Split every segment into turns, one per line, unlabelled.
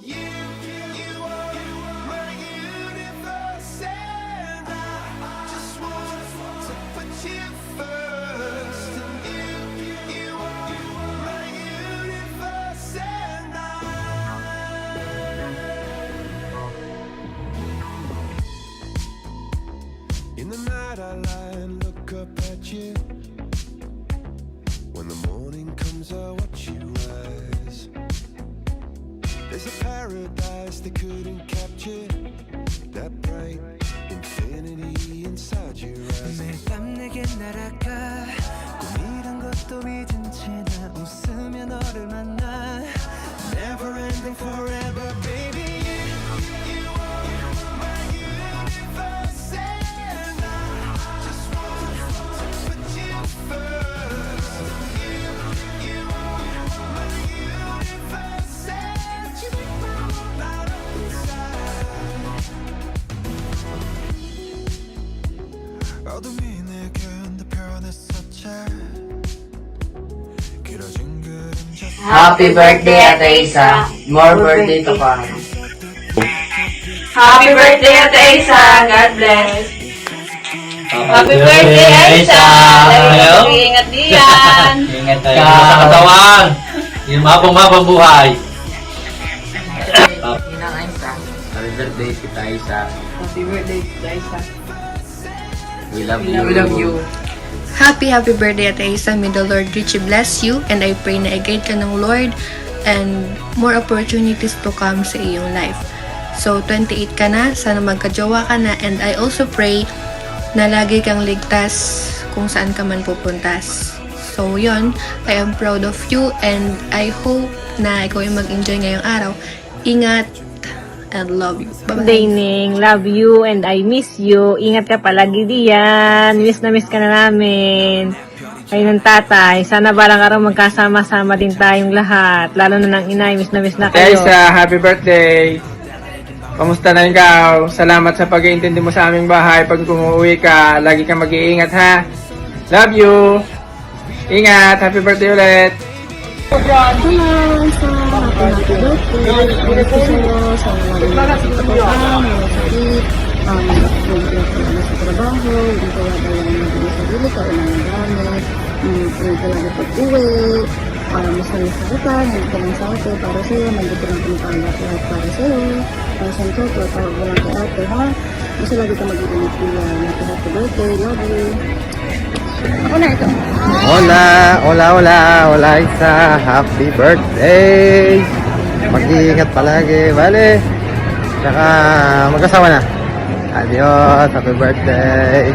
You are my universe, and I just want to put you first. You are my universe, and in the night I lie and look up at you. When the morning comes I watch you rise. There's a paradise they couldn't capture, that bright infinity inside your eyes. 매일 밤 내게 날아가 꿈이란 것도 잊은 채 나 웃으며 너를 만나. Never ending forever baby. You are my universe, and I just want to put you first. You are my universe, and you make my world light up inside. 어둠이 내겐 더 변했었지. 길어진 그림자.
Happy birthday, Ate Isa. More birthday to come.
Happy birthday, Ate Isa. God bless. Happy birthday, Isa. Ingat diyan.
Ingat tayo sa katawan. Yung mabang buhay.
Ninang Isa.
Happy birthday, Tita Isa.
Happy birthday, Isa.
We love
We love you.
Happy birthday Ate Isa. May the Lord richly bless you, and I pray na i-guide ka ng Lord and more opportunities to come sa iyong life. So 28 ka na, sana magkajowa ka na, and I also pray na lagi kang ligtas kung saan ka man pupuntas. So yun, I am proud of you, and I hope na ikaw ay mag-enjoy ngayong araw. Ingat and love you. Bye-bye.
Daining, love you and I miss you. Ingat ka palagi diyan. Miss na miss ka na namin. Kayo ng tatay. Sana balang araw magkasama-sama din tayong lahat. Lalo na ng inay. Miss na kayo.
Isa, happy birthday! Kamusta na ikaw? Salamat sa pag-iintindi mo sa aming bahay. Pag umuwi ka, lagi kang mag-iingat ha. Love you! Ingat! Happy birthday ulit!
Hello, sa happy birthday. Gusto sa'yo sa mga pagkakaan, mga sakit, sa trabaho, hindi ko wala lang nabili sa sarili ko, ng gamit, hindi ko lang pag-uwi, masaya sa kita, hindi ko lang sa ate, para sa'yo, nandito lang pinapangat lahat para sa'yo, para sa'yo ko, tawag mo lang kay ate, ha? Gusto lagi ka mag-iinit yan. Happy birthday, love you. Ako na ito.
Hola Isa, happy birthday! Mag-iingat palagi, bale. Tsaka mag-asawa na. Adios, happy birthday!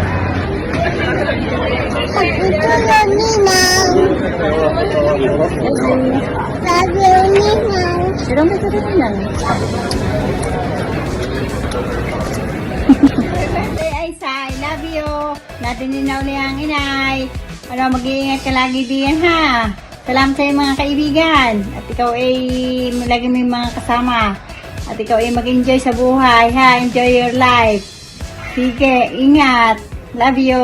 Birthday, Isa. I love you. Natininaw na yung inay. Mag-iingat ka lagi diyan ha. Salamat sa mga kaibigan. At ikaw ay lagi may mga kasama. At ikaw ay mag-enjoy sa buhay ha. Enjoy your life. Sige, ingat. Love you.